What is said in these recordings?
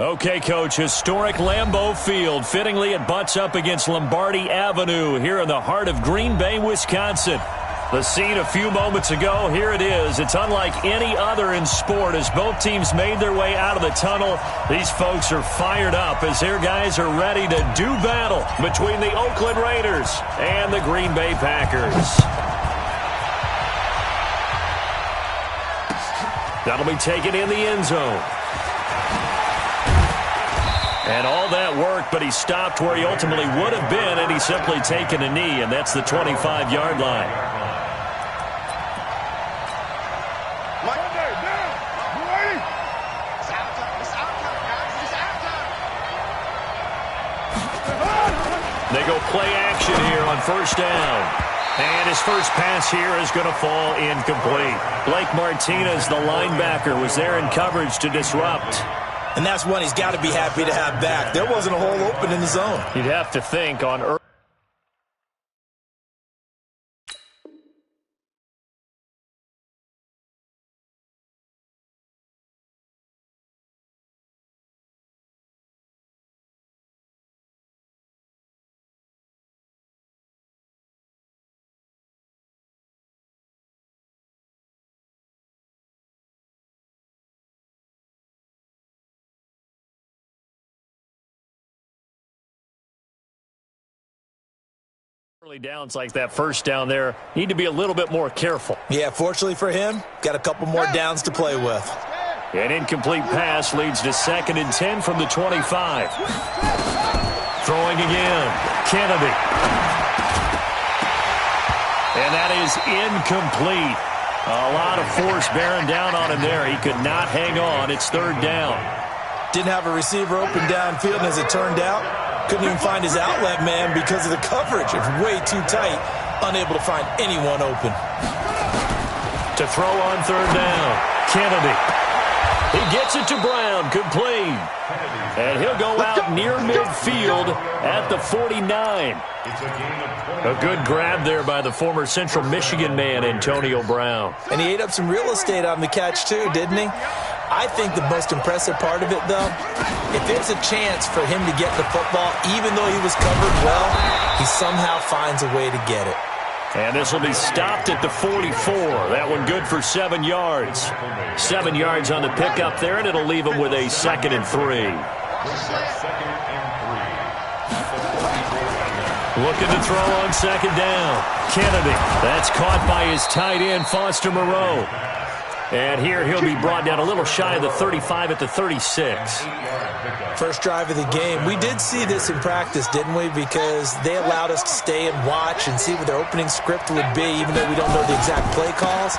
Okay, Coach, historic Lambeau Field. Fittingly, it butts up against Lombardi Avenue here in the heart of Green Bay, Wisconsin. The scene a few moments ago, here it is. It's unlike any other in sport as both teams made their way out of the tunnel. These folks are fired up as their guys are ready to do battle between the Oakland Raiders and the Green Bay Packers. That'll be taken in the end zone. And all that work, but he stopped where he ultimately would have been, and he's simply taken a knee, and that's the 25-yard line. They go play action here on first down. And his first pass here is going to fall incomplete. Blake Martinez, the linebacker, was there in coverage to disrupt. And that's one he's got to be happy to have back. There wasn't a hole open in the zone. You'd have to think on earth. Early downs like that first down there need to be a little bit more careful. Yeah, fortunately for him, got a couple more downs to play with. An incomplete pass leads to 2nd and 10 from the 25. Throwing again. Kennedy. And that is incomplete. A lot of force bearing down on him there. He could not hang on. It's 3rd down. Didn't have a receiver open downfield, and as it turned out, couldn't even find his outlet man because of the coverage. It was way too tight, unable to find anyone open. To throw on 3rd down, Kennedy. He gets it to Brown, complete. And he'll go out near midfield at the 49. A good grab there by the former Central Michigan man, Antonio Brown. And he ate up some real estate on the catch too, didn't he? I think the most impressive part of it, though, if there's a chance for him to get the football, even though he was covered well, he somehow finds a way to get it. And this will be stopped at the 44. That one good for 7 yards. 7 yards on the pickup there, and it'll leave him with a 2nd and 3. Looking to throw on 2nd down. Kennedy. That's caught by his tight end, Foster Moreau. And here he'll be brought down a little shy of the 35 at the 36. First drive of the game. We did see this in practice, didn't we? Because they allowed us to stay and watch and see what their opening script would be, even though we don't know the exact play calls.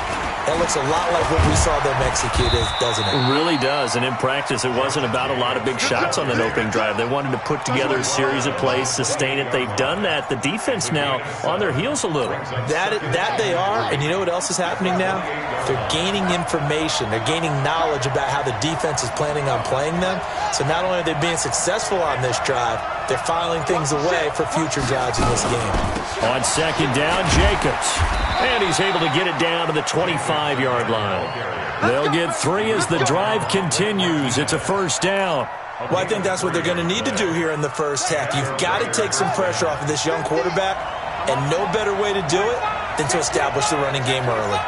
That looks a lot like what we saw them execute, doesn't it? It really does. And in practice, it wasn't about a lot of big shots on that opening drive. They wanted to put together a series of plays, sustain it. They've done that. The defense now on their heels a little. That they are. And you know what else is happening now? They're gaining information. They're gaining knowledge about how the defense is planning on playing them. So not only are they being successful on this drive, they're filing things away for future drives in this game. On 2nd down, Jacobs. And he's able to get it down to the 25-yard line. They'll get 3 as the drive continues. It's a 1st down. Well, I think that's what they're going to need to do here in the first half. You've got to take some pressure off of this young quarterback, and no better way to do it than to establish the running game early.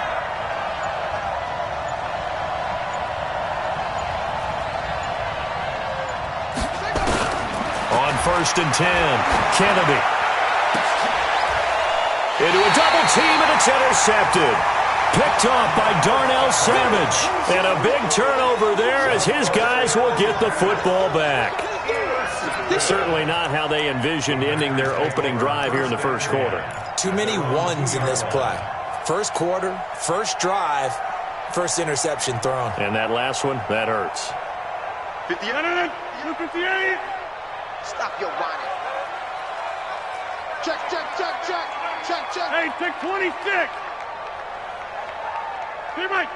On 1st and 10, Kennedy. Into a double team, and it's intercepted. Picked off by Darnell Savage. And a big turnover there as his guys will get the football back. Certainly not how they envisioned ending their opening drive here in the first quarter. Too many ones in this play. First quarter, first drive, first interception thrown. And that last one, that hurts. 58. Stop your whining. Check. Hey, check 26. Hey, Mike.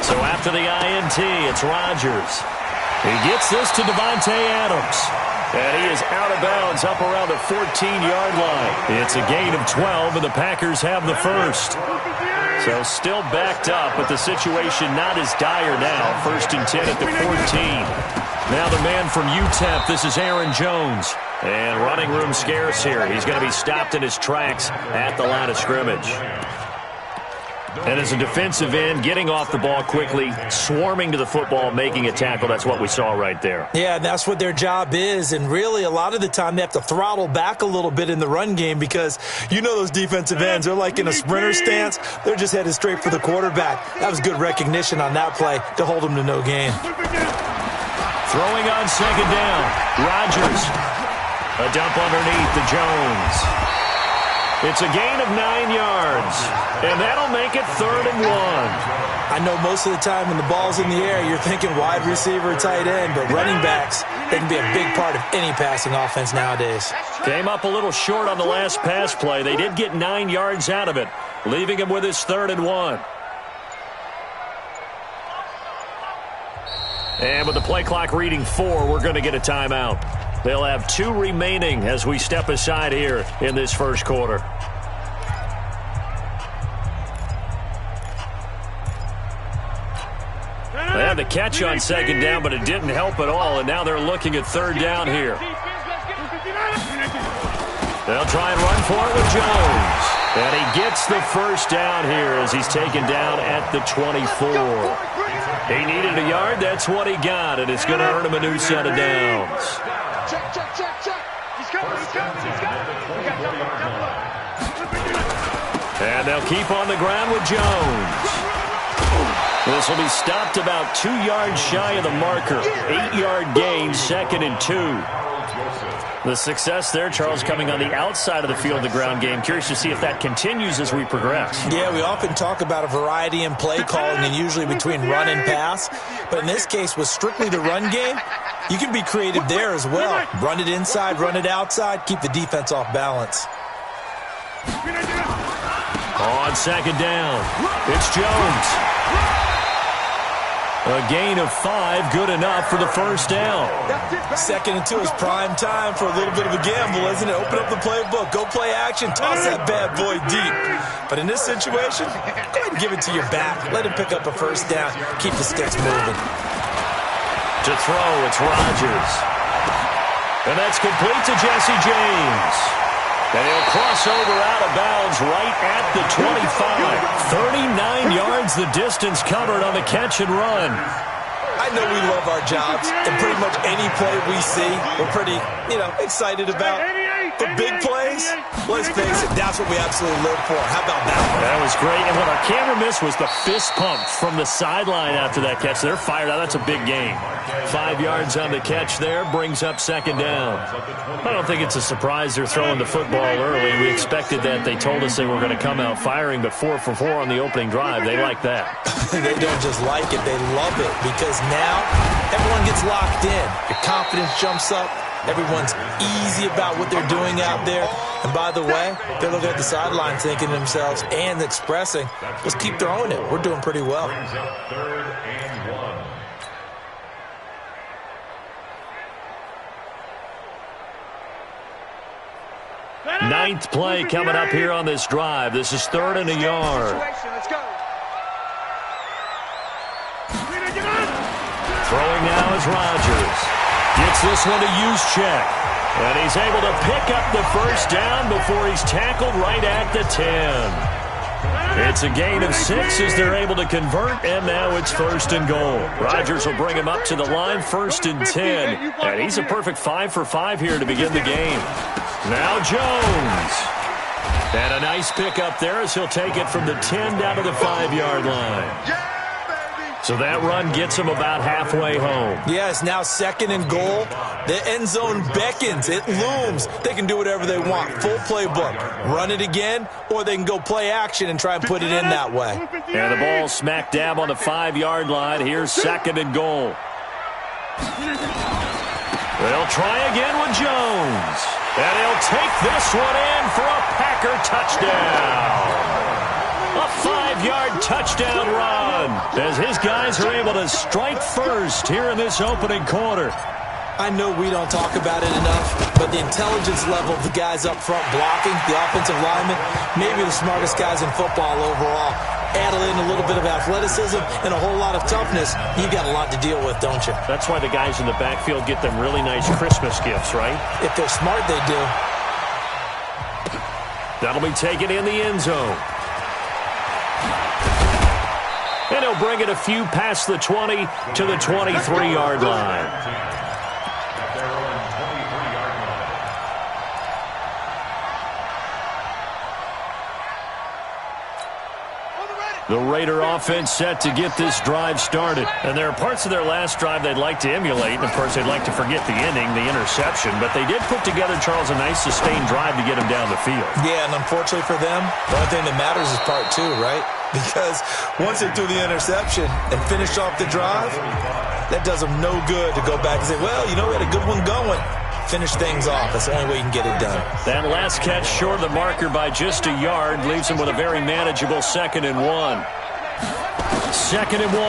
So after the INT, it's Rodgers. He gets this to Devontae Adams. And he is out of bounds up around the 14-yard line. It's a gain of 12, and the Packers have the first. So still backed up, but the situation not as dire now. 1st and 10 at the 14. Now the man from UTEP, this is Aaron Jones. And running room scarce here. He's going to be stopped in his tracks at the line of scrimmage. And as a defensive end, getting off the ball quickly, swarming to the football, making a tackle, that's what we saw right there. Yeah, that's what their job is. And really, a lot of the time, they have to throttle back a little bit in the run game because you know those defensive ends, they're like in a sprinter stance. They're just headed straight for the quarterback. That was good recognition on that play to hold them to no gain. Throwing on 2nd down, Rodgers. A dump underneath to Jones. It's a gain of 9 yards, and that'll make it 3rd and 1. I know most of the time when the ball's in the air, you're thinking wide receiver, tight end, but running backs, they can be a big part of any passing offense nowadays. Came up a little short on the last pass play. They did get 9 yards out of it, leaving him with his 3rd and 1. And with the play clock reading 4, we're going to get a timeout. They'll have 2 remaining as we step aside here in this first quarter. They had the catch on 2nd down, but it didn't help at all, and now they're looking at 3rd down here. They'll try and run for it with Jones. And he gets the 1st down here as he's taken down at the 24. He needed a yard. That's what he got, and it's going to earn him a new set of downs. Check. He's coming. And they'll keep on the ground with Jones. This will be stopped about 2 yards shy of the marker. 8-yard gain, 2nd and 2. The success there, Charles, coming on the outside of the field, the ground game. Curious to see if that continues as we progress. Yeah, we often talk about a variety in play calling and usually between run and pass. But in this case, with strictly the run game, you can be creative there as well. Run it inside, run it outside, keep the defense off balance. On 2nd down, it's Jones. A gain of 5, good enough for the 1st down. 2nd and 2 is prime time for a little bit of a gamble, isn't it? Open up the playbook, go play action, toss that bad boy deep. But in this situation, go ahead and give it to your back. Let him pick up a 1st down. Keep the sticks moving. To throw, it's Rodgers. And that's complete to Jesse James. And he'll cross over out of bounds right at the 25. 39 yards the distance covered on the catch and run. I know we love our jobs, and pretty much any play we see, we're pretty, excited about. The big plays, let's face it, that's what we absolutely live for. How about that one? That was great. And what our camera missed was the fist pump from the sideline after that catch. They're fired out. That's a big gain. 5 yards on the catch there, brings up 2nd down. I don't think it's a surprise they're throwing the football early. We expected that. They told us they were going to come out firing, but 4 for 4 on the opening drive. They like that. They don't just like it, they love it, because now everyone gets locked in. Your confidence jumps up. Everyone's easy about what they're doing out there. And by the way, they're looking at the sideline thinking to themselves and expressing, let's keep throwing it. We're doing pretty well. 9th play coming up here on this drive. This is 3rd and a yard. Let's go. Throwing now is Rodgers. Gets this one to Juszczyk. And he's able to pick up the 1st down before he's tackled right at the 10. It's a gain of 6 as they're able to convert, and now it's 1st and goal. Rodgers will bring him up to the line, 1st and 10. And he's a perfect 5 for 5 here to begin the game. Now Jones. And a nice pickup there as he'll take it from the 10 down to the 5-yard line. So that run gets him about halfway home. Yeah, it's now 2nd and goal. The end zone beckons. It looms. They can do whatever they want. Full playbook. Run it again, or they can go play action and try and put it in that way. And the ball smack dab on the 5-yard line. Here's 2nd and goal. They'll try again with Jones. And he'll take this one in for a Packer touchdown. A 5-yard touchdown run as his guys are able to strike first here in this opening quarter. I know we don't talk about it enough, but the intelligence level of the guys up front blocking, the offensive linemen, maybe the smartest guys in football overall. add in a little bit of athleticism and a whole lot of toughness, you've got a lot to deal with, don't you? That's why the guys in the backfield get them really nice Christmas gifts, right? If they're smart, they do. That'll be taken in the end zone. And he'll bring it a few past the 20 to the 23-yard line. The Raider offense set to get this drive started. And there are parts of their last drive they'd like to emulate. And, of course, they'd like to forget the ending, the interception. But they did put together, Charles, a nice sustained drive to get him down the field. Yeah, and unfortunately for them, the only thing that matters is part two, right? Because once they threw the interception and finished off the drive, that does them no good to go back and say, well, you know, we had a good one going. Finish things off. That's the only way you can get it done. That last catch short of the marker by just a yard leaves him with a very manageable 2nd and 1. 2nd and 1.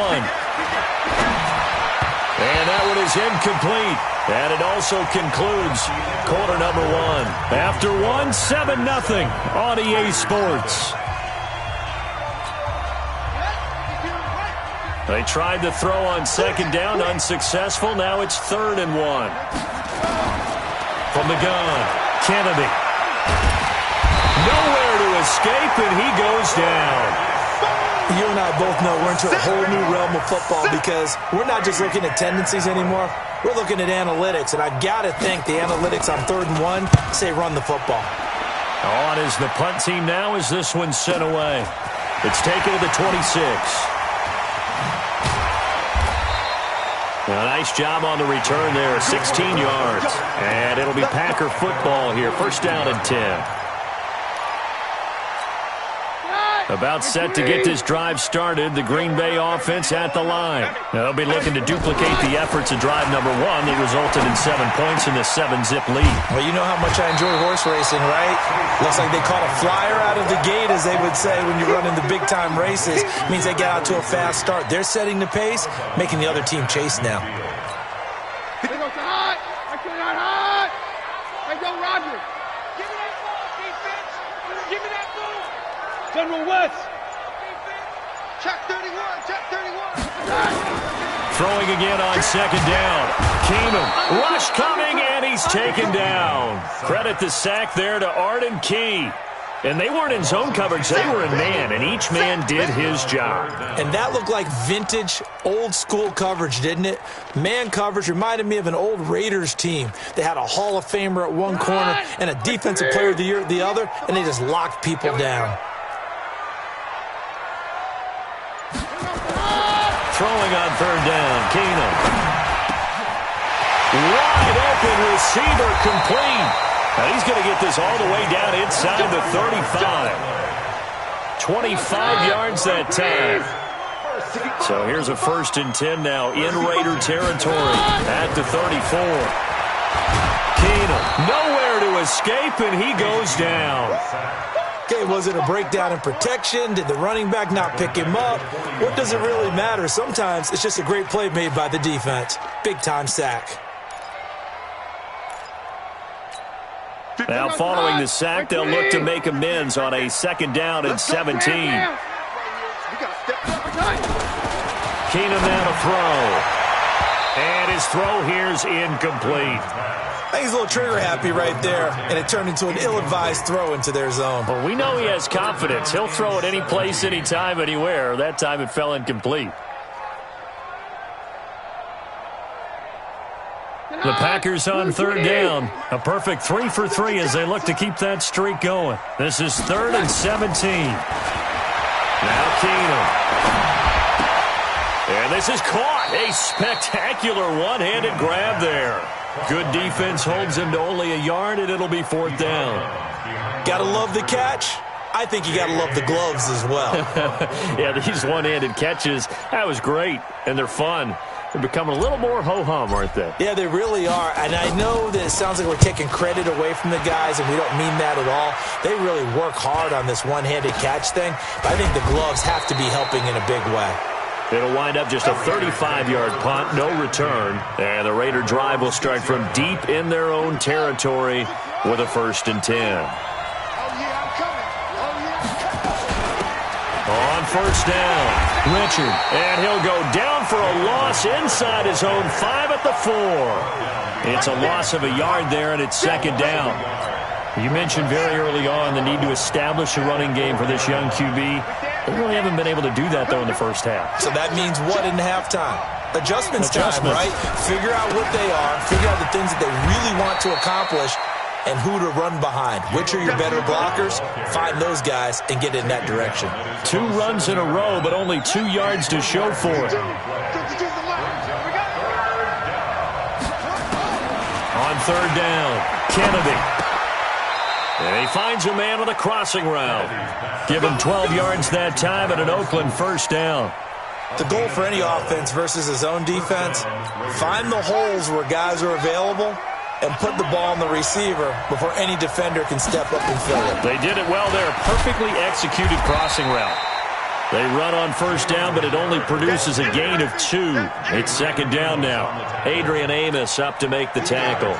And that one is incomplete. And it also concludes quarter number 1. After 1, 7-0 on EA Sports. They tried to throw on 2nd down, unsuccessful. Now it's 3rd and 1. From the gun, Kennedy. Nowhere to escape, and he goes down. You and I both know we're into a whole new realm of football because we're not just looking at tendencies anymore. We're looking at analytics, and I got to think the analytics on 3rd and 1 say run the football. On is the punt team now as this one's sent away. It's taken to the 26. A nice job on the return there, 16 yards. And it'll be Packer football here, 1st down and 10. About set to get this drive started, the Green Bay offense at the line. They'll be looking to duplicate the efforts of drive number 1 that resulted in 7 points in the 7-zip lead. Well, you know how much I enjoy horse racing, right? Looks like they caught a flyer out of the gate, as they would say when you're running the big-time races. It means they get out to a fast start. They're setting the pace, making the other team chase now. They go high. I can't high. They go Roger. Give me that ball, defense. Give me that ball. General West. Check 31. Check 31. Throwing again on 2nd down. Keenum. Rush coming, and he's taken down. Credit the sack there to Arden Key. And they weren't in zone coverage. They were in man, and each man did his job. And that looked like vintage, old-school coverage, didn't it? Man coverage reminded me of an old Raiders team. They had a Hall of Famer at one corner and a Defensive Player of the Year at the other, and they just locked people down. Throwing on 3rd down, Keenum. Wide open receiver, complete. Now he's going to get this all the way down inside the 35. 25 yards that time. So here's a 1st and 10 now in Raider territory at the 34. Keenum, nowhere to escape, and he goes down. Okay, was it a breakdown in protection? Did the running back not pick him up? What does it really matter? Sometimes it's just a great play made by the defense. Big-time sack. Now, following the sack, they'll look to make amends on a 2nd down and 17. Keenum now to throw. And his throw here's incomplete. I think he's a little trigger happy right there, and it turned into an ill-advised throw into their zone. Well, we know he has confidence. He'll throw it any place, anytime, anywhere. That time it fell incomplete. The Packers on 3rd down. A perfect 3 for 3 as they look to keep that streak going. This is 3rd and 17. Now Keenum. And this is caught. A spectacular one-handed grab there. Good defense holds him to only a yard, and it'll be 4th down. Gotta love the catch. I think you gotta love the gloves as well. Yeah, these one-handed catches, that was great, and they're fun. They're becoming a little more ho-hum, aren't they? Yeah, they really are. And I know that it sounds like we're taking credit away from the guys, and we don't mean that at all. They really work hard on this one-handed catch thing, but I think the gloves have to be helping in a big way. It'll wind up just a 35-yard punt, no return. And the Raider drive will start from deep in their own territory with a 1st and 10. On first down. Richard, and he'll go down for a loss inside his own 5 at the 4. It's a loss of a yard there, and it's second down. You mentioned very early on the need to establish a running game for this young QB. They really haven't been able to do that, though, in the first half. So that means what in halftime? Adjustments time, right? Figure out what they are, figure out the things that they really want to accomplish, and who to run behind. Which are your better blockers? Find those guys and get in that direction. 2 runs in a row, but only 2 yards to show for it. On third down, Kennedy. And he finds a man on the crossing route. Give him 12 yards that time and an Oakland first down. The goal for any offense versus his own defense, find the holes where guys are available and put the ball on the receiver before any defender can step up and fill it. They did it well there. Perfectly executed crossing route. They run on first down, but it only produces a gain of 2. It's second down now. Adrian Amos up to make the tackle.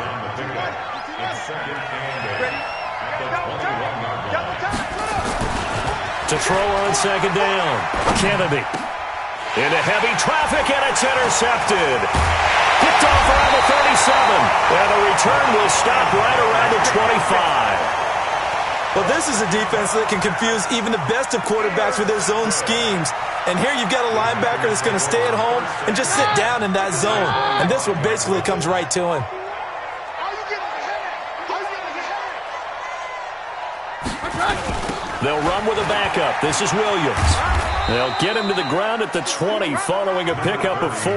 To throw on second down, Kennedy. Into heavy traffic, and it's intercepted. Picked off around the 37, and the return will stop right around the 25. Well, this is a defense that can confuse even the best of quarterbacks with their zone schemes. And here you've got a linebacker that's going to stay at home and just sit down in that zone. And this one basically comes right to him. They'll run with a backup. This is Williams. They'll get him to the ground at the 20 following a pickup of 4.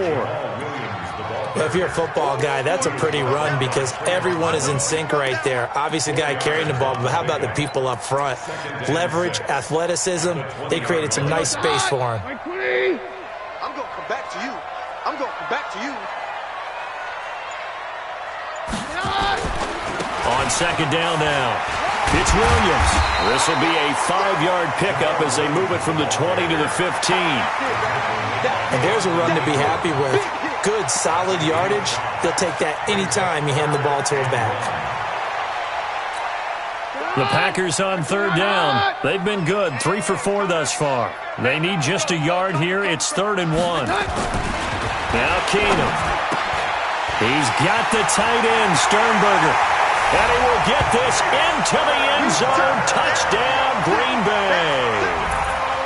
Well, if you're a football guy, that's a pretty run because everyone is in sync right there. Obviously, the guy carrying the ball, but how about the people up front? Leverage, athleticism, they created some nice space for him. I'm going to come back to you. I'm going to come back to you. On second down now. It's Williams. This will be a 5-yard pickup as they move it from the 20 to the 15. And there's a run to be happy with. Good, solid yardage. They'll take that anytime you hand the ball to a back. The Packers on third down. They've been good, 3 for 4 thus far. They need just a yard here. It's 3rd and 1. Now Keenum. He's got the tight end, Sternberger. And he will get this into the end zone. Touchdown, Green Bay.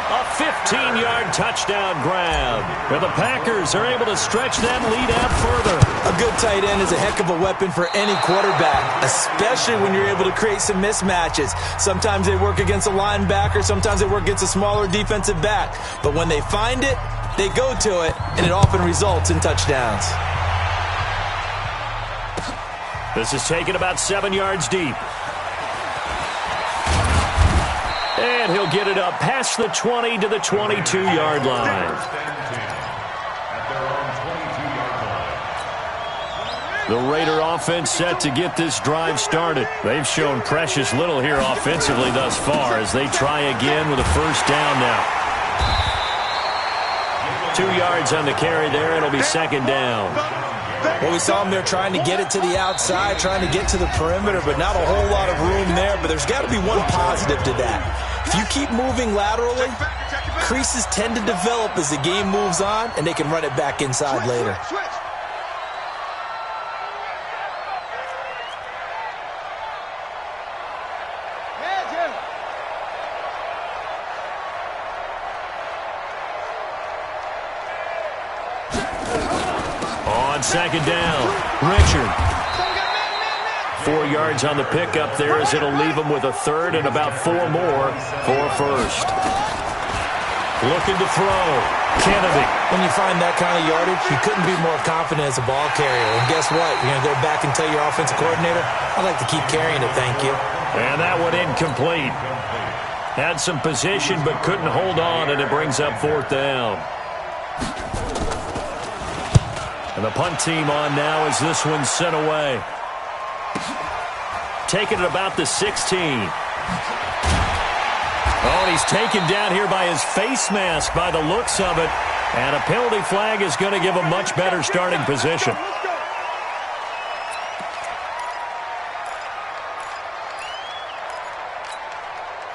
A 15-yard touchdown grab. And the Packers are able to stretch that lead out further. A good tight end is a heck of a weapon for any quarterback, especially when you're able to create some mismatches. Sometimes they work against a linebacker. Sometimes they work against a smaller defensive back. But when they find it, they go to it, and it often results in touchdowns. This is taken about 7 yards deep. And he'll get it up past the 20 to the 22-yard line. The Raider offense set to get this drive started. They've shown precious little here offensively thus far as they try again with a first down now. 2 yards on the carry there. It'll be second down. Well, we saw them there trying to get it to the outside, trying to get to the perimeter, but not a whole lot of room there. But there's got to be one positive to that. If you keep moving laterally, creases tend to develop as the game moves on, and they can run it back inside later. Second down, Richard. 4 yards on the pickup there as it'll leave him with a third and about 4 more for a first. Looking to throw, Kennedy. When you find that kind of yardage, you couldn't be more confident as a ball carrier. And guess what? You're going to go back and tell your offensive coordinator, I'd like to keep carrying it, thank you. And that one incomplete. Had some position but couldn't hold on, and it brings up 4th down. And the punt team on now as this one's sent away. Taking it about the 16. Oh, and he's taken down here by his face mask by the looks of it. And a penalty flag is going to give a much better starting position.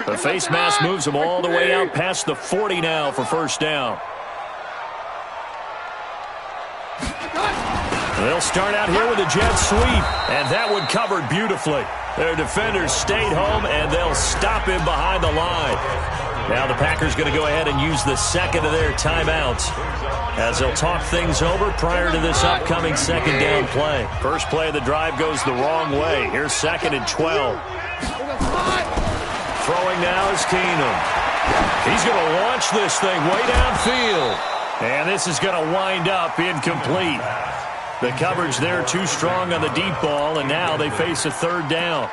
The face mask moves them all the way out past the 40 now for first down. They'll start out here with a jet sweep, and that one covered beautifully. Their defenders stayed home, and they'll stop him behind the line. Now the Packers going to go ahead and use the second of their timeouts as they'll talk things over prior to this upcoming second down play. First play of the drive goes the wrong way. Here's 2nd and 12. Throwing now is Keenum. He's going to launch this thing way downfield. And this is going to wind up incomplete. The coverage there too strong on the deep ball, and now they face a third down.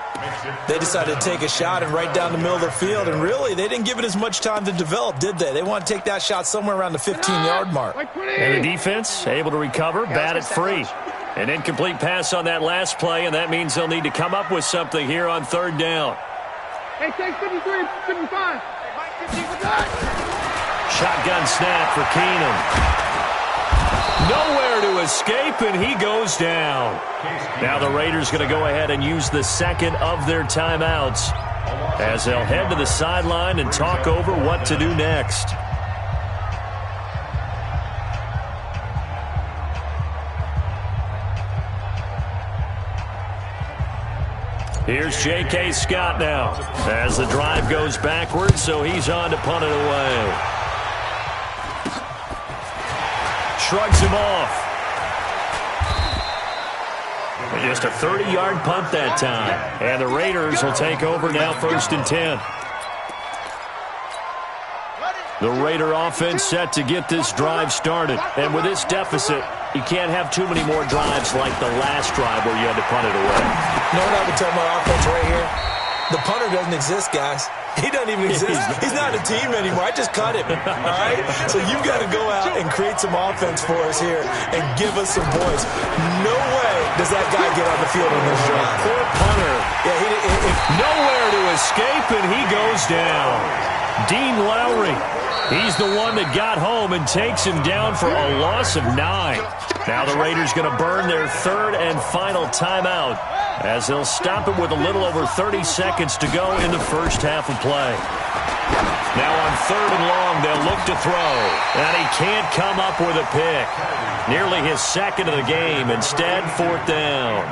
They decided to take a shot and right down the middle of the field, and really they didn't give it as much time to develop, did they? They want to take that shot somewhere around the 15-yard mark. And the defense able to recover, bat it free. An incomplete pass on that last play, and that means they'll need to come up with something here on third down. Hey, take 53, 55. Shotgun snap for Keenum. Nowhere to escape, and he goes down. Now the Raiders going to go ahead and use the second of their timeouts as they'll head to the sideline and talk over what to do next. Here's J.K. Scott now as the drive goes backwards, so he's on to punt it away. Shrugs him off. And just a 30-yard punt that time. And the Raiders will take over now 1st and 10. The Raider offense set to get this drive started. And with this deficit, you can't have too many more drives like the last drive where you had to punt it away. You know what I would tell my offense right here? The punter doesn't exist, guys. He doesn't even exist. He's not a team anymore. I just cut him. All right? So you've got to go out and create some offense for us here and give us some points. No way does that guy get on the field on this drive. Poor punter. Yeah, nowhere to escape, and he goes down. Dean Lowry. He's the one that got home and takes him down for a loss of 9. Now the Raiders going to burn their third and final timeout as they'll stop it with a little over 30 seconds to go in the first half of play. Now on 3rd and long, they'll look to throw. And he can't come up with a pick. Nearly his second of the game. Instead, 4th down.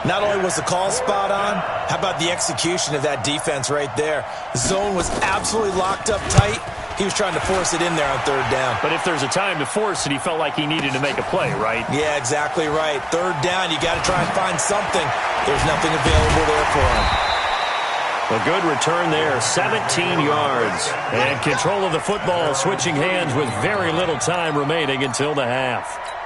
Not only was the call spot on, how about the execution of that defense right there? The zone was absolutely locked up tight. He was trying to force it in there on 3rd down. But if there's a time to force it, he felt like he needed to make a play, right? Yeah, exactly right. 3rd down, you got to try and find something. There's nothing available there for him. A good return there, 17 yards. And control of the football switching hands with very little time remaining until the half.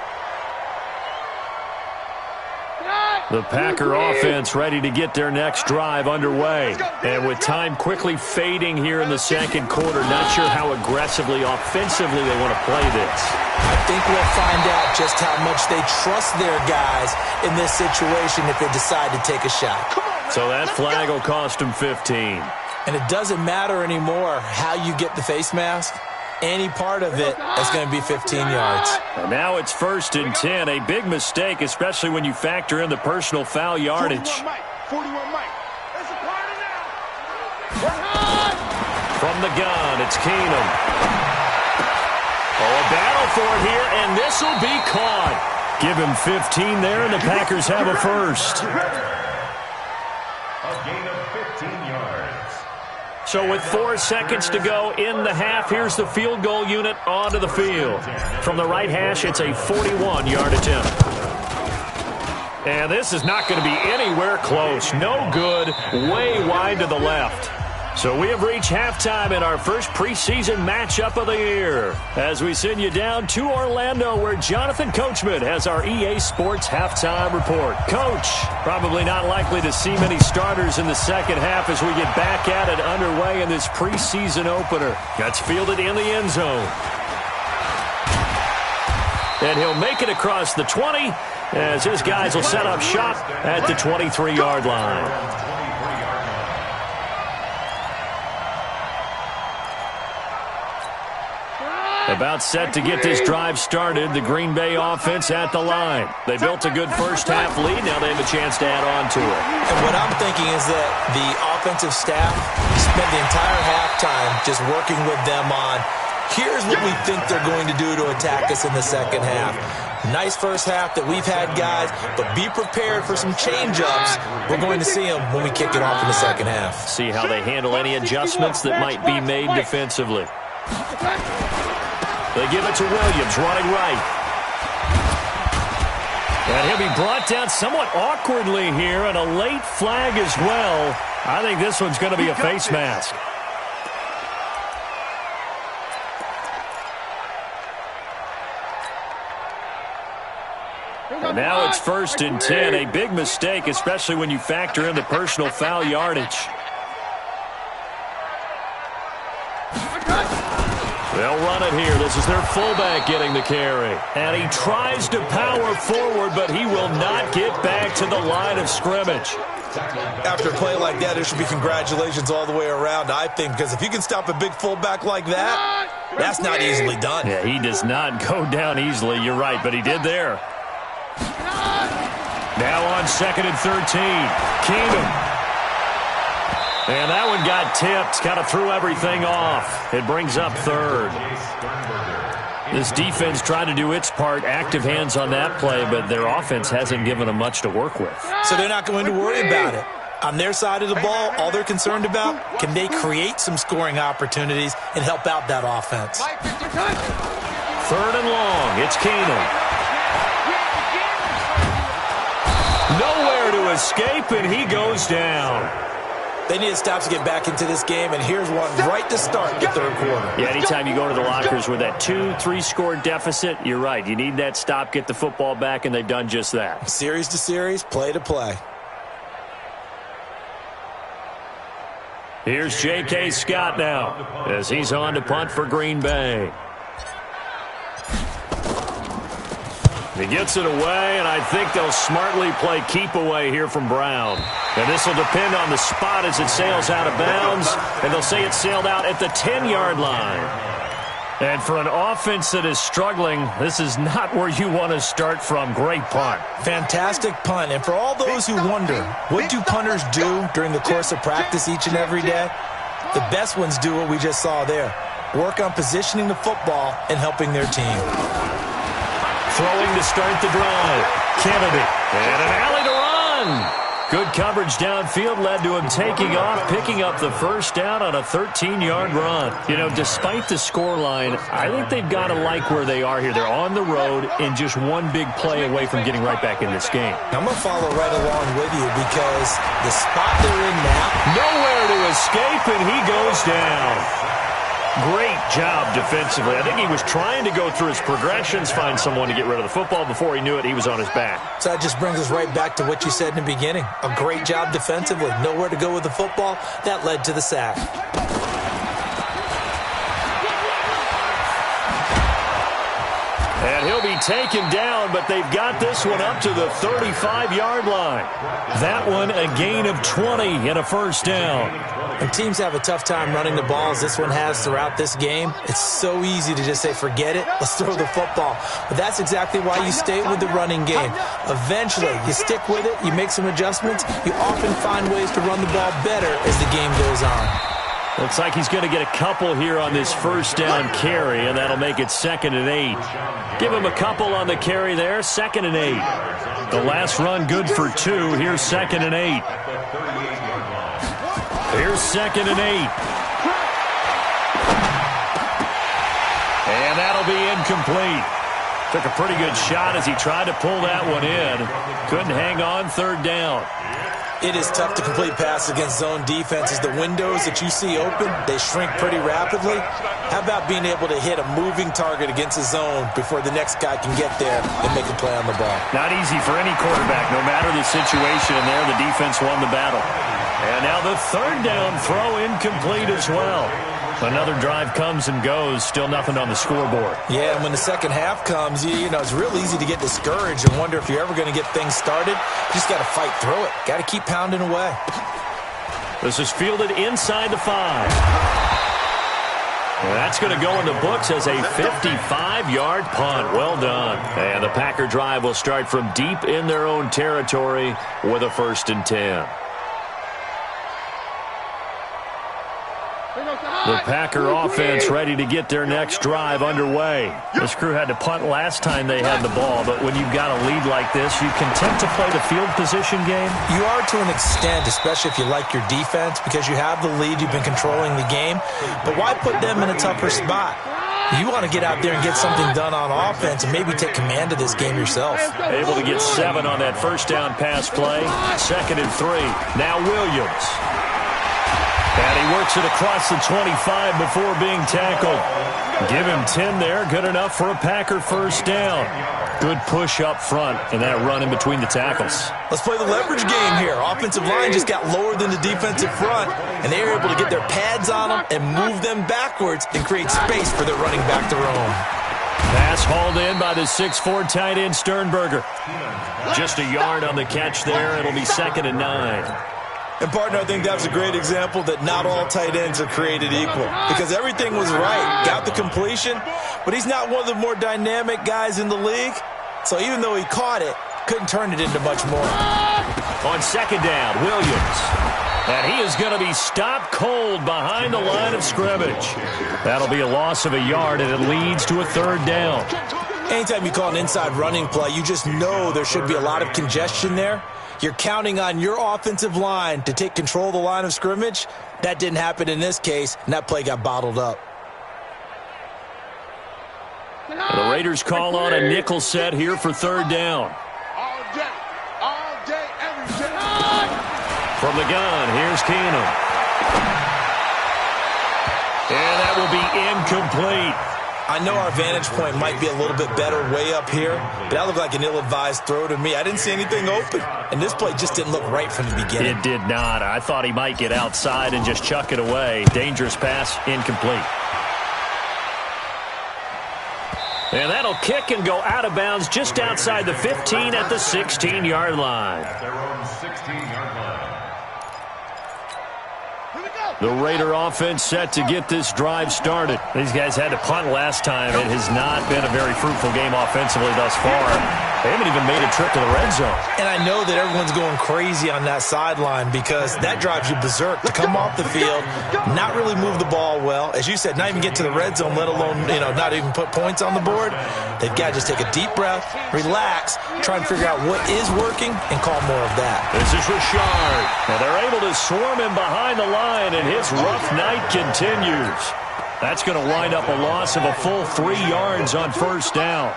The Packer offense ready to get their next drive underway. And with time quickly fading here in the second quarter, not sure how aggressively, offensively they want to play this. I think we'll find out just how much they trust their guys in this situation if they decide to take a shot. So that flag will cost them 15. And it doesn't matter anymore how you get the face mask. Any part of it is going to be 15 yards. And now it's 1st and 10. A big mistake, especially when you factor in the personal foul yardage. 41 Mike. That's a party now. From the gun, it's Keenum. Oh, a battle for it here, and this will be caught. Give him 15 there, and the Packers have a first. A gain of 15 yards. So with 4 seconds to go in the half, here's the field goal unit onto the field. From the right hash, it's a 41-yard attempt. And this is not going to be anywhere close. No good, way wide to the left. So we have reached halftime in our first preseason matchup of the year as we send you down to Orlando where Jonathan Coachman has our EA Sports halftime report. Coach, probably not likely to see many starters in the second half as we get back at it underway in this preseason opener. That's fielded in the end zone. And he'll make it across the 20 as his guys will set up shop at the 23-yard line. About set to get this drive started. The Green Bay offense at the line. They built a good first-half lead. Now they have a chance to add on to it. And what I'm thinking is that the offensive staff spent the entire halftime just working with them on, here's what we think they're going to do to attack us in the second half. Nice first half that we've had, guys, but be prepared for some change-ups. We're going to see them when we kick it off in the second half. See how they handle any adjustments that might be made defensively. They give it to Williams, running right. And he'll be brought down somewhat awkwardly here, and a late flag as well. I think this one's going to be a face mask. And now it's 1st and 10, a big mistake, especially when you factor in the personal foul yardage. They'll run it here. This is their fullback getting the carry. And he tries to power forward, but he will not get back to the line of scrimmage. After a play like that, there should be congratulations all the way around, I think, because if you can stop a big fullback like that, that's not easily done. Yeah, he does not go down easily. You're right, but he did there. Now on 2nd and 13. Keenum. And that one got tipped. Kind of threw everything off. It brings up 3rd. This defense tried to do its part. Active hands on that play, but their offense hasn't given them much to work with. So they're not going to worry about it. On their side of the ball, all they're concerned about, can they create some scoring opportunities and help out that offense? 3rd and long. It's Keenum. Nowhere to escape, and he goes down. They need to stop to get back into this game, and here's one right to start the 3rd quarter. Yeah, anytime you go to the lockers with that 2-3 score deficit, you're right. You need that stop, get the football back, and they've done just that. Series to series, play to play. Here's J.K. Scott now as he's on to punt for Green Bay. He gets it away, and I think they'll smartly play keep away here from Brown. And this will depend on the spot as it sails out of bounds, and they'll say it sailed out at the 10-yard line. And for an offense that is struggling, this is not where you want to start from. Great punt. Fantastic punt. And for all those who wonder, what do punters do during the course of practice each and every day? The best ones do what we just saw there. Work on positioning the football and helping their team. Throwing to start the drive. Kennedy. And an alley to run. Good coverage downfield led to him taking off, picking up the first down on a 13-yard run. You know, despite the scoreline, I think they've got to like where they are here. They're on the road and just one big play away from getting right back in this game. I'm going to follow right along with you because the spot they're in now, nowhere to escape, and he goes down. Great job defensively. I think he was trying to go through his progressions, find someone to get rid of the football. Before he knew it, he was on his back. So that just brings us right back to what you said in the beginning. A great job defensively. Nowhere to go with the football. That led to the sack. And he'll be taken down, but they've got this one up to the 35-yard line. That one a gain of 20 and a first down. When teams have a tough time running the ball, as this one has throughout this game, it's so easy to just say, forget it, let's throw the football. But that's exactly why you stay with the running game. Eventually, you stick with it, you make some adjustments, you often find ways to run the ball better as the game goes on. Looks like he's going to get a couple here on this first down carry, and that'll make it 2nd and 8. Give him a couple on the carry there, 2nd and 8. The last run good for 2. Here's 2nd and 8. Here's 2nd and 8. And that'll be incomplete. Took a pretty good shot as he tried to pull that one in. Couldn't hang on, 3rd down. It is tough to complete passes against zone defenses. The windows that you see open, they shrink pretty rapidly. How about being able to hit a moving target against a zone before the next guy can get there and make a play on the ball? Not easy for any quarterback, no matter the situation. And there, the defense won the battle. And now the 3rd down throw incomplete as well. Another drive comes and goes, still nothing on the scoreboard. Yeah, and when the second half comes, you know, it's real easy to get discouraged and wonder if you're ever going to get things started. You just got to fight through it. Got to keep pounding away. This is fielded inside the 5. That's going to go in the books as a 55-yard punt. Well done. And the Packer drive will start from deep in their own territory with a 1st and 10. The Packer offense ready to get their next drive underway. This crew had to punt last time they had the ball, but when you've got a lead like this, you content to play the field position game? You are to an extent, especially if you like your defense, because you have the lead, you've been controlling the game. But why put them in a tougher spot? You want to get out there and get something done on offense and maybe take command of this game yourself. Able to get 7 on that first down pass play. 2nd and 3. Now Williams. And he works it across the 25 before being tackled. Give him 10 there. Good enough for a Packer 1st down. Good push up front and that run in between the tackles. Let's play the leverage game here. Offensive line just got lower than the defensive front, and they were able to get their pads on them and move them backwards and create space for their running back to roam. Pass hauled in by the 6'4" tight end Sternberger. Just a yard on the catch there. It'll be 2nd and 9. And, partner, I think that was a great example that not all tight ends are created equal, because everything was right. Got the completion, but he's not one of the more dynamic guys in the league. So even though he caught it, couldn't turn it into much more. On 2nd down, Williams. And he is going to be stopped cold behind the line of scrimmage. That'll be a loss of a yard, and it leads to a 3rd down. Anytime you call an inside running play, you just know there should be a lot of congestion there. You're counting on your offensive line to take control of the line of scrimmage. That didn't happen in this case, and that play got bottled up. The Raiders call on a nickel set here for 3rd down. All day, every day. From the gun, here's Keenum. And that will be incomplete. I know our vantage point might be a little bit better way up here, but that looked like an ill-advised throw to me. I didn't see anything open, and this play just didn't look right from the beginning. It did not. I thought he might get outside and just chuck it away. Dangerous pass, incomplete. And that'll kick and go out of bounds just outside the 15 at the 16-yard line. At their own 16-yard line. The Raider offense set to get this drive started. These guys had to punt last time. It has not been a very fruitful game offensively thus far. They haven't even made a trip to the red zone. And I know that everyone's going crazy on that sideline because that drives you berserk to come off the field, not really move the ball well. As you said, not even get to the red zone, let alone, not even put points on the board. They've got to just take a deep breath, relax, try and figure out what is working, and call more of that. This is Richard. And they're able to swarm him behind the line, and his rough night continues. That's going to wind up a loss of a full 3 yards on 1st down.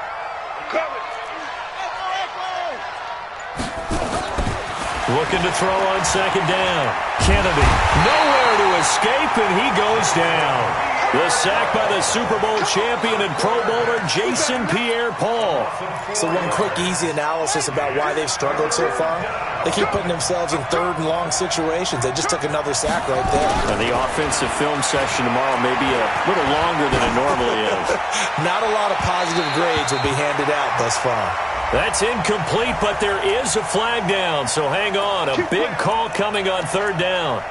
Looking to throw on 2nd down. Kennedy, nowhere to escape, and he goes down. The sack by the Super Bowl champion and Pro Bowler Jason Pierre-Paul. So one quick, easy analysis about why they've struggled so far. They keep putting themselves in 3rd and long situations. They just took another sack right there. And the offensive film session tomorrow may be a little longer than it normally is. Not a lot of positive grades will be handed out thus far. That's incomplete, but there is a flag down, so hang on. A big call coming on 3rd down.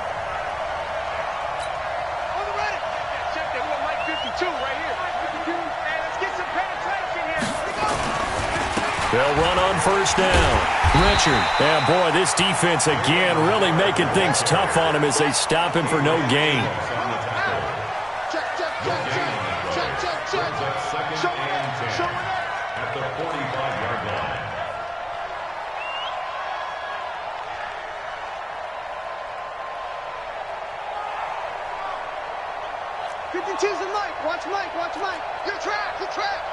They'll run on 1st down. Richard. And, boy, this defense again really making things tough on him as they stop him for no gain. At the 45-yard line. Choose the Mike. Watch Mike. Watch Mike. Your track. Your track.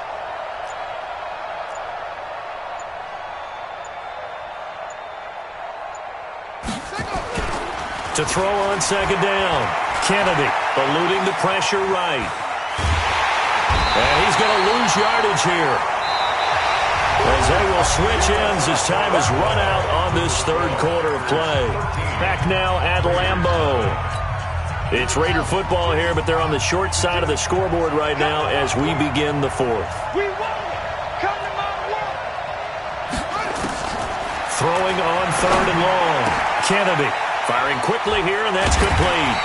To throw on 2nd down. Kennedy eluding the pressure right. And he's going to lose yardage here. As they will switch ends as time has run out on this 3rd quarter of play. Back now at Lambeau. It's Raider football here, but they're on the short side of the scoreboard right now as we begin the 4th. Throwing on 3rd and long. Kennedy firing quickly here, and that's complete.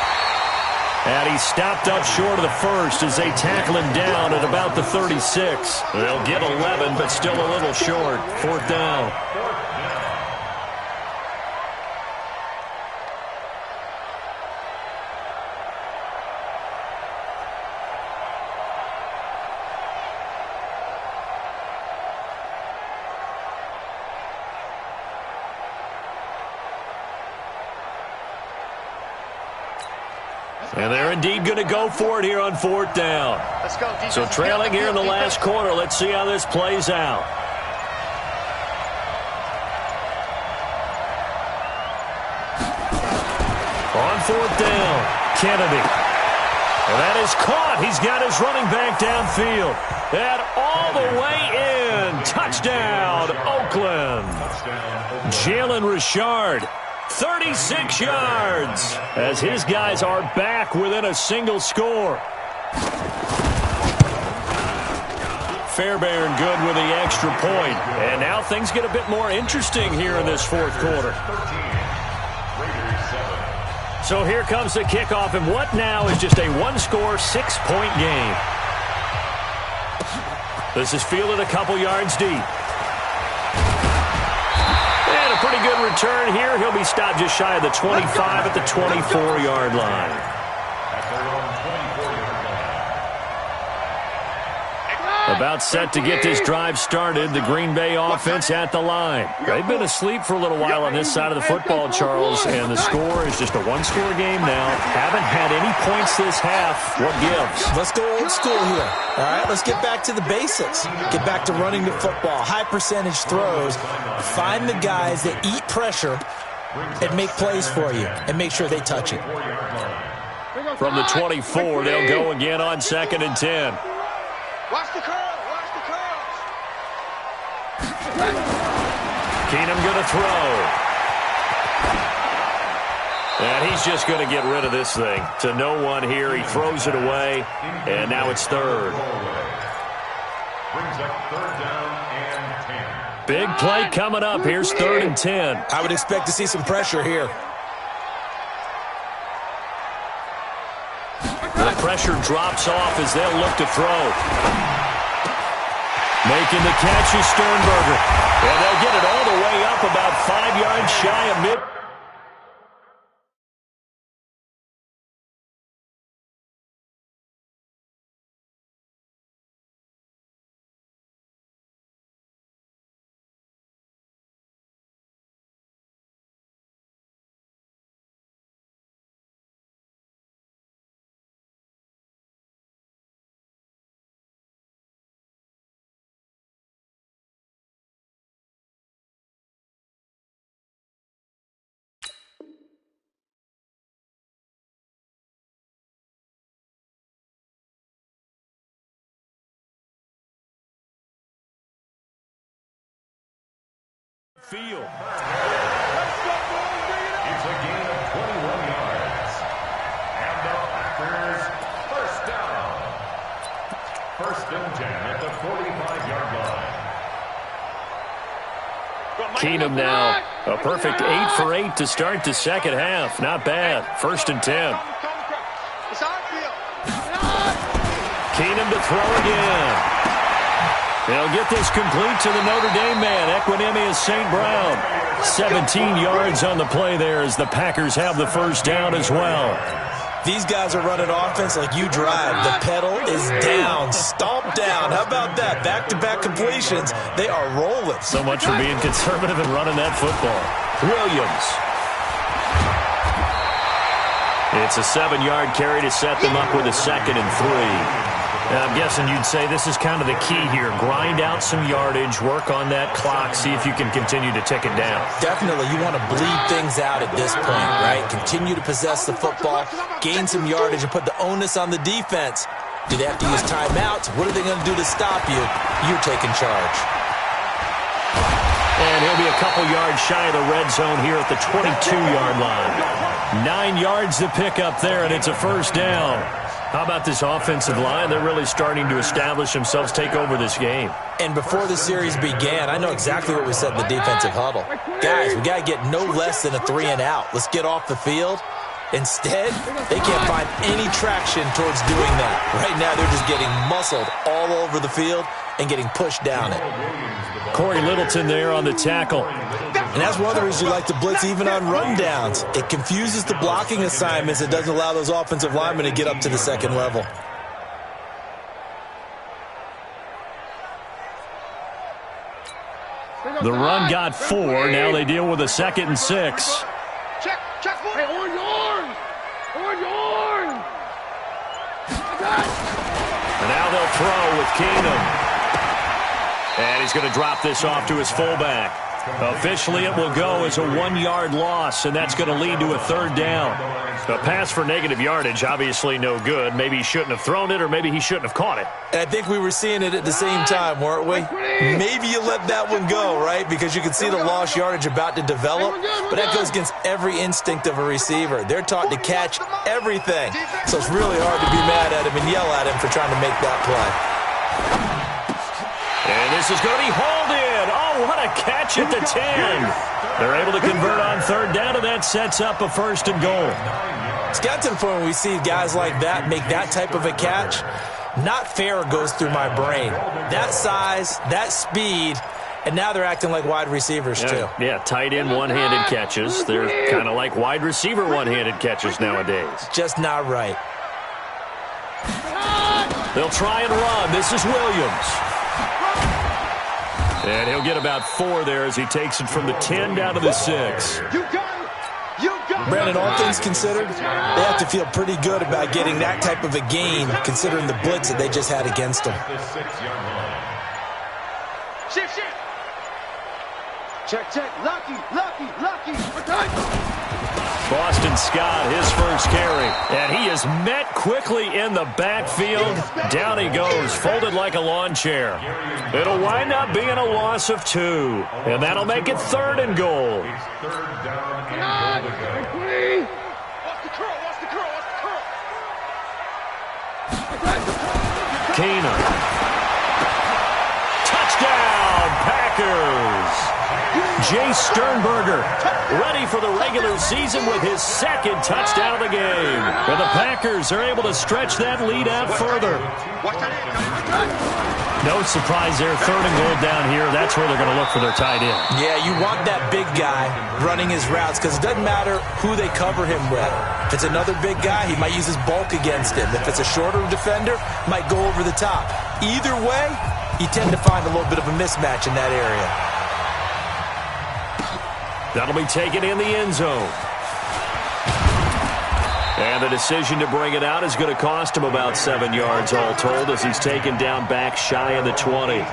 And he stopped up short of the first as they tackle him down at about the 36. They'll get 11, but still a little short. 4th down. And they're indeed going to go for it here on 4th down. Let's go, defense. So trailing here in the last quarter. Let's see how this plays out. On 4th down, Kennedy. And that is caught. He's got his running back downfield. And all the way in. Touchdown, Oakland. Jalen Richard. 36 yards as his guys are back within a single score. Fairbairn good with the extra point. And now things get a bit more interesting here in this 4th quarter. So here comes the kickoff, and what now is just a one-score, 6-point game. This is fielded a couple yards deep. And a pretty good return here. He'll be stopped just shy of the 25 at the 24-yard line. About set to get this drive started. The Green Bay offense at the line. They've been asleep for a little while on this side of the football, Charles, and the score is just a one-score game now. Haven't had any points this half. What gives? Let's go old school here. All right, let's get back to the basics. Get back to running the football, high percentage throws. Find the guys that eat pressure and make plays for you and make sure they touch it. From the 24, they'll go again on 2nd and 10. Watch the curl. Watch the curls. Keenum going to throw. And he's just going to get rid of this thing. To no one here. He throws it away. And now it's 3rd. Brings up 3rd down and 10. Big play coming up. Here's 3rd and 10. I would expect to see some pressure here. The pressure drops off as they'll look to throw. Making the catch is Sternberger. And they'll get it all the way up about 5 yards shy of mid. Field. It's a gain of 21 yards. And the Packers, 1st down. 1st and 10 at the 45-yard line. Keenum now, a perfect 8 for 8 to start the second half. Not bad. 1st and 10. It's our field. Keenum to throw again. They'll get this complete to the Notre Dame man, Equinemius St. Brown. 17 yards on the play there as the Packers have the 1st down as well. These guys are running offense like you drive. The pedal is down, stomp down. How about that? Back-to-back completions. They are rolling. So much for being conservative and running that football. Williams. It's a 7-yard carry to set them up with a 2nd and 3. I'm guessing you'd say this is kind of the key here. Grind out some yardage, work on that clock, see if you can continue to tick it down. Definitely. You want to bleed things out at this point, right? Continue to possess the football, gain some yardage, and put the onus on the defense. Do they have to use timeouts? What are they going to do to stop you? You're taking charge. And he'll be a couple yards shy of the red zone here at the 22-yard line. 9 yards to pick up there, and it's a 1st down. How about this offensive line? They're really starting to establish themselves, take over this game. And before the series began, I know exactly what we said in the defensive huddle. Guys, we got to get no less than a 3-and-out. Let's get off the field Instead, they can't find any traction towards doing that. Right now, they're just getting muscled all over the field and getting pushed down it. Corey Littleton there on the tackle. And that's one of the reasons you like to blitz even on rundowns. It confuses the blocking assignments. It doesn't allow those offensive linemen to get up to the second level. The run got 4. Now they deal with a 2nd and 6. Check. Hey, orange. And now they'll throw with Keenum. And he's going to drop this off to his fullback. Officially, it will go as a 1-yard loss, and that's going to lead to a 3rd down. A pass for negative yardage, obviously no good. Maybe he shouldn't have thrown it, or maybe he shouldn't have caught it. And I think we were seeing it at the same time, weren't we? Maybe you let that one go, right? Because you can see the lost yardage about to develop, but that goes against every instinct of a receiver. They're taught to catch everything. So it's really hard to be mad at him and yell at him for trying to make that play. And this is going to be hauled in. Oh, what a catch at the 10. They're able to convert on 3rd down, and that sets up a 1st and goal. It's got to the point where we see guys like that make that type of a catch. Not fair goes through my brain. That size, that speed, and now they're acting like wide receivers too. Yeah, tight end one-handed catches. They're kind of like wide receiver one-handed catches nowadays. Just not right. They'll try and run. This is Williams. And he'll get about 4 there as he takes it from the 10 down to the 6. Brandon, all things considered, they have to feel pretty good about getting that type of a gain considering the blitz that they just had against them. Shift. Check. Lucky. Boston Scott, his first carry. And he is met quickly in the backfield. Down he goes, folded like a lawn chair. It'll wind up being a loss of 2. And that'll make it 3rd and goal. It's 3rd down and goal to go. Watch the curl. Keenum. Touchdown, Packers. Jay Sternberger ready for the regular season with his 2nd touchdown of the game. And the Packers are able to stretch that lead out further. No surprise there, 3rd and goal down here. That's where they're going to look for their tight end. Yeah, you want that big guy running his routes because it doesn't matter who they cover him with. If it's another big guy, he might use his bulk against him. If it's a shorter defender, might go over the top. Either way, you tend to find a little bit of a mismatch in that area. That'll be taken in the end zone. And the decision to bring it out is going to cost him about 7 yards all told as he's taken down back shy of the 20.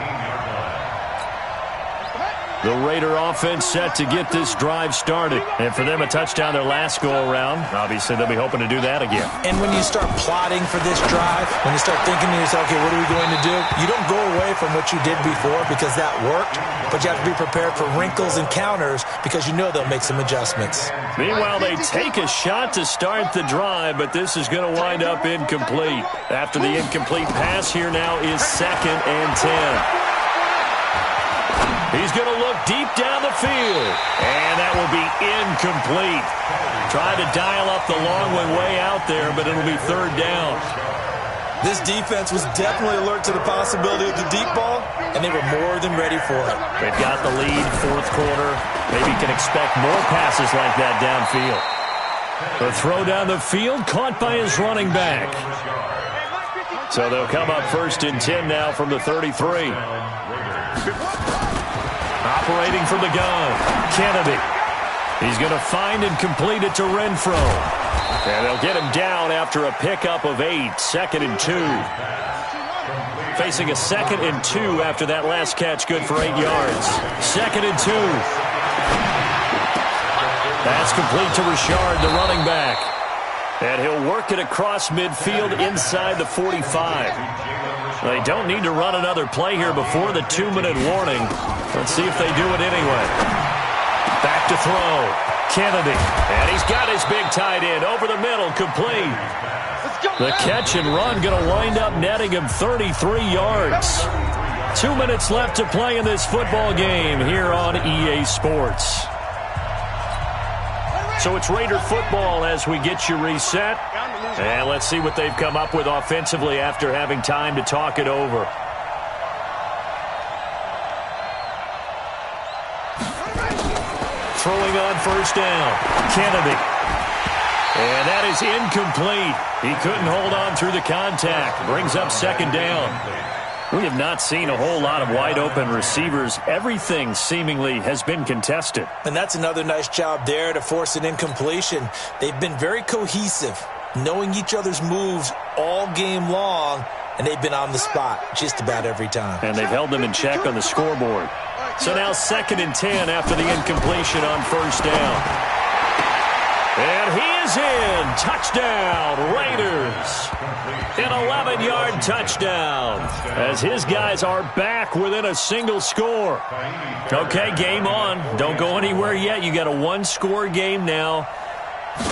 The Raider offense set to get this drive started. And for them, a touchdown their last go-around. Obviously, they'll be hoping to do that again. And when you start plotting for this drive, when you start thinking to yourself, okay, what are we going to do? You don't go away from what you did before because that worked, but you have to be prepared for wrinkles and counters because you know they'll make some adjustments. Meanwhile, they take a shot to start the drive, but this is going to wind up incomplete. After the incomplete pass, here now is 2nd and 10. He's going to look deep down the field, and that will be incomplete. Tried to dial up the long one way out there, but it'll be 3rd down. This defense was definitely alert to the possibility of the deep ball, and they were more than ready for it. They've got the lead, 4th quarter. Maybe can expect more passes like that downfield. The throw down the field caught by his running back. So they'll come up 1st and 10 now from the 33. Operating from the gun, Kennedy. He's going to find and complete it to Renfro. And they'll get him down after a pickup of 8, 2nd and 2. Facing a 2nd and 2 after that last catch, good for 8 yards. 2nd and 2. That's complete to Richard, the running back. And he'll work it across midfield inside the 45. They don't need to run another play here before the 2-minute warning. Let's see if they do it anyway. Back to throw. Kennedy. And he's got his big tight end over the middle, complete. The catch and run going to wind up netting him 33 yards. 2 minutes left to play in this football game here on EA Sports. So it's Raider football as we get you reset. And let's see what they've come up with offensively after having time to talk it over. Throwing on first down, Kennedy. And that is incomplete. He couldn't hold on through the contact. Brings up second down. We have not seen a whole lot of wide-open receivers. Everything seemingly has been contested. And that's another nice job there to force an incompletion. They've been very cohesive, knowing each other's moves all game long, and they've been on the spot just about every time. And they've held them in check on the scoreboard. So now 2nd and 10 after the incompletion on first down. And he is in. Touchdown, Raiders. An 11-yard touchdown as his guys are back within a single score. Okay, game on. Don't go anywhere yet. You got a one-score game now.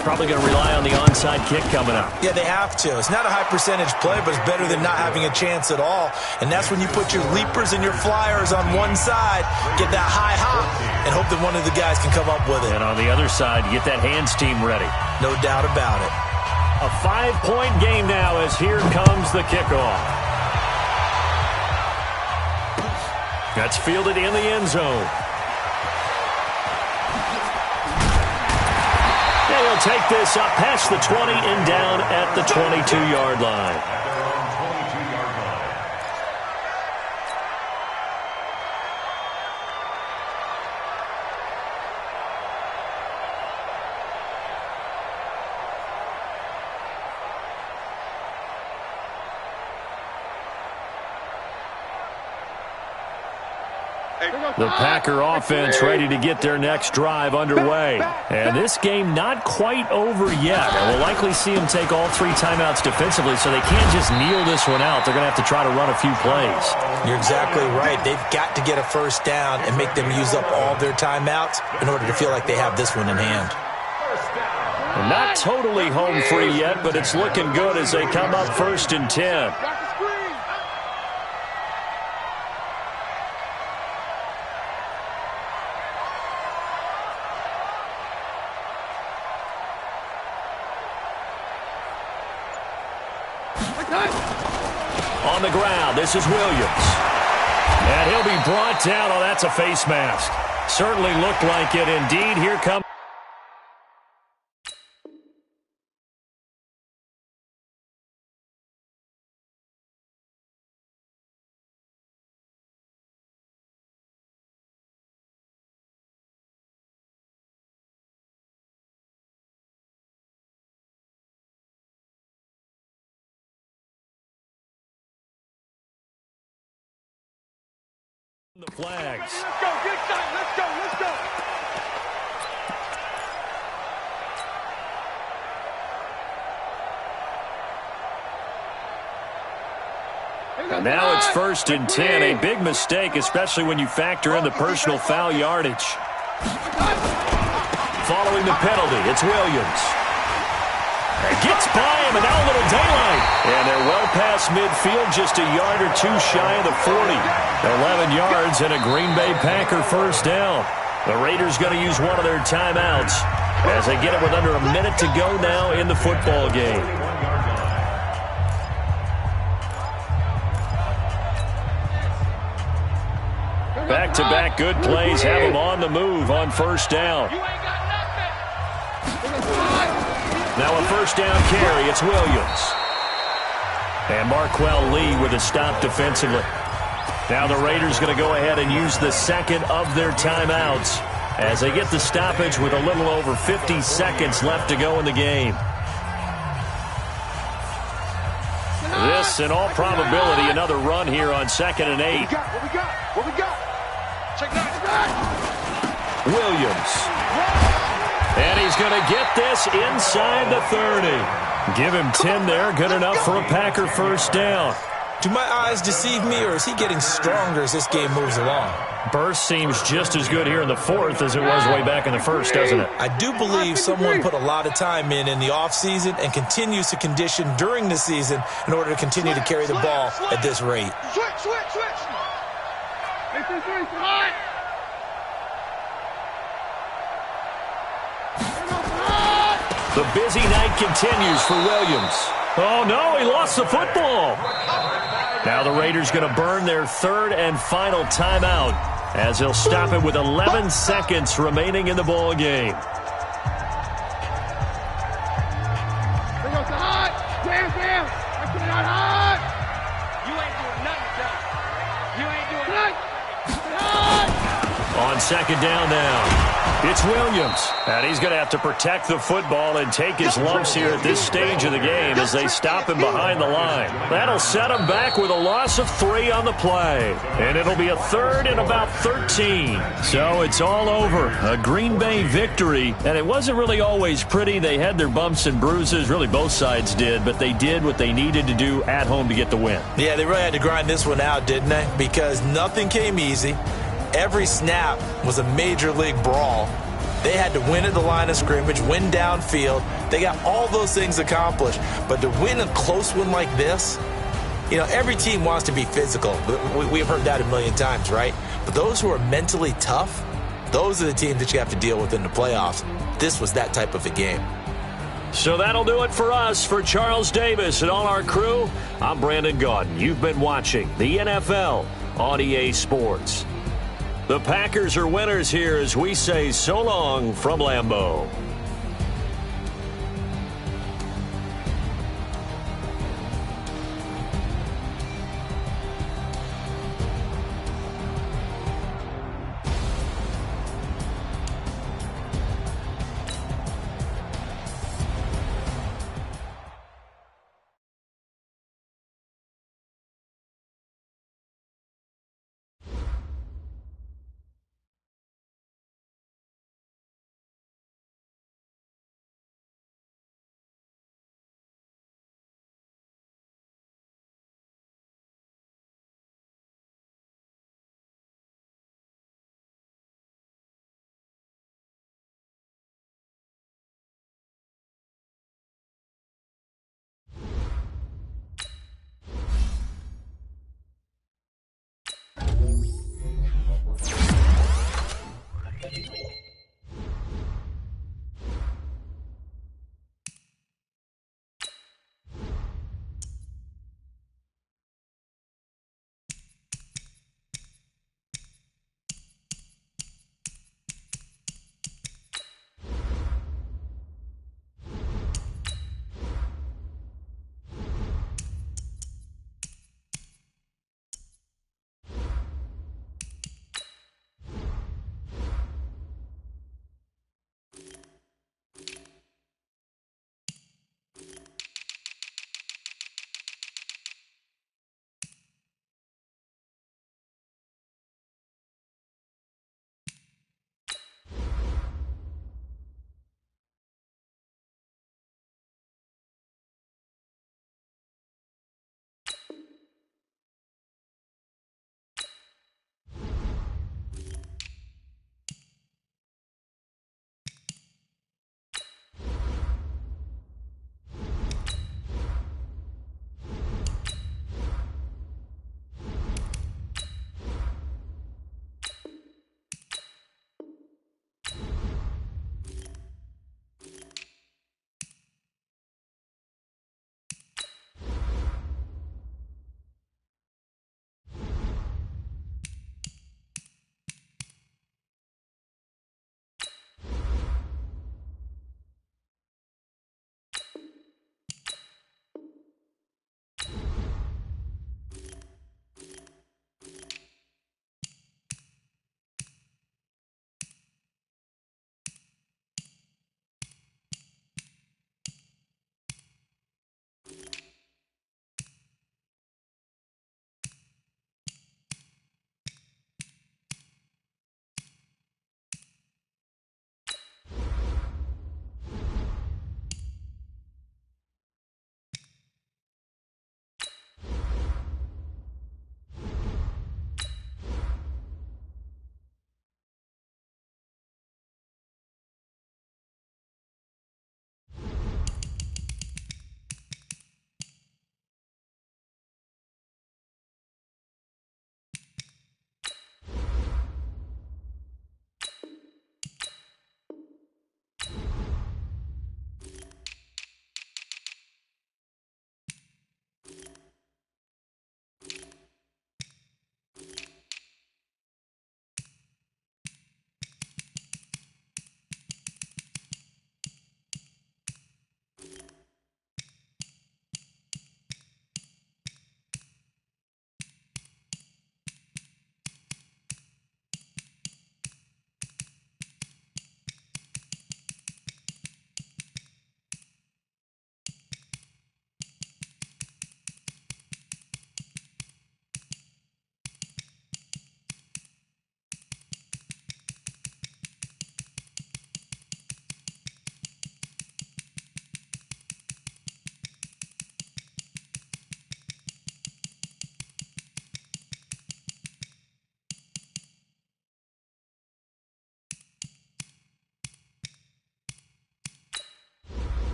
Probably going to rely on the onside kick coming up. Yeah, they have to. It's not a high-percentage play, but it's better than not having a chance at all. And that's when you put your leapers and your flyers on one side, get that high hop, and hope that one of the guys can come up with it. And on the other side, you get that hands team ready. No doubt about it. A 5-point game now as here comes the kickoff. That's fielded in the end zone. He'll take this up past the 20 and down at the 22-yard line. The Packer offense ready to get their next drive underway. And this game not quite over yet. And we'll likely see them take all 3 timeouts defensively, so they can't just kneel this one out. They're going to have to try to run a few plays. You're exactly right. They've got to get a first down and make them use up all their timeouts in order to feel like they have this one in hand. And not totally home free yet, but it's looking good as they come up 1st and 10. On the ground, this is Williams. And he'll be brought down. Oh, that's a face mask. Certainly looked like it. Indeed, here comes the flags. Let's go, get excited. Let's go, let's go. And now it's 1st and 10. A big mistake, especially when you factor in the personal foul yardage. Following the penalty, it's Williams. And gets by him, and now a little daylight. And they're well past midfield, just a yard or 2 shy of the 40. 11 yards and a Green Bay Packer first down. The Raiders going to use one of their timeouts as they get it with under a minute to go now in the football game. Back-to-back good plays have them on the move on first down. Now a first down carry, it's Williams. And Marquell Lee with a stop defensively. Now the Raiders going to go ahead and use the second of their timeouts as they get the stoppage with a little over 50 seconds left to go in the game. This, in all probability, another run here on 2nd and 8. What we got? What we got? Check that. Williams. And he's going to get this inside the 30. Give him 10 there. Good enough for a Packer first down. Do my eyes deceive me, or is he getting stronger as this game moves along? Burst seems just as good here in the 4th as it was way back in the 1st, doesn't it? I do believe someone put a lot of time in the offseason and continues to condition during the season in order to continue to carry the ball at this rate. Switch. The busy night continues for Williams. Oh, no, he lost the football. Now the Raiders going to burn their third and final timeout as they'll stop it with 11 seconds remaining in the ball game. On second down now, it's Williams. And he's going to have to protect the football and take his lumps here at this stage of the game as they stop him behind the line. That'll set him back with a loss of 3 on the play. And it'll be a third and about 13. So it's all over. A Green Bay victory. And it wasn't really always pretty. They had their bumps and bruises. Really, both sides did. But they did what they needed to do at home to get the win. Yeah, they really had to grind this one out, didn't they? Because nothing came easy. Every snap was a major league brawl. They had to win at the line of scrimmage, win downfield. They got all those things accomplished. But to win a close one like this, you know, every team wants to be physical. We've heard that a million times, right? But those who are mentally tough, those are the teams that you have to deal with in the playoffs. This was that type of a game. So that'll do it for us. For Charles Davis and all our crew, I'm Brandon Gaudin. You've been watching the NFL on EA Sports. The Packers are winners here as we say so long from Lambeau.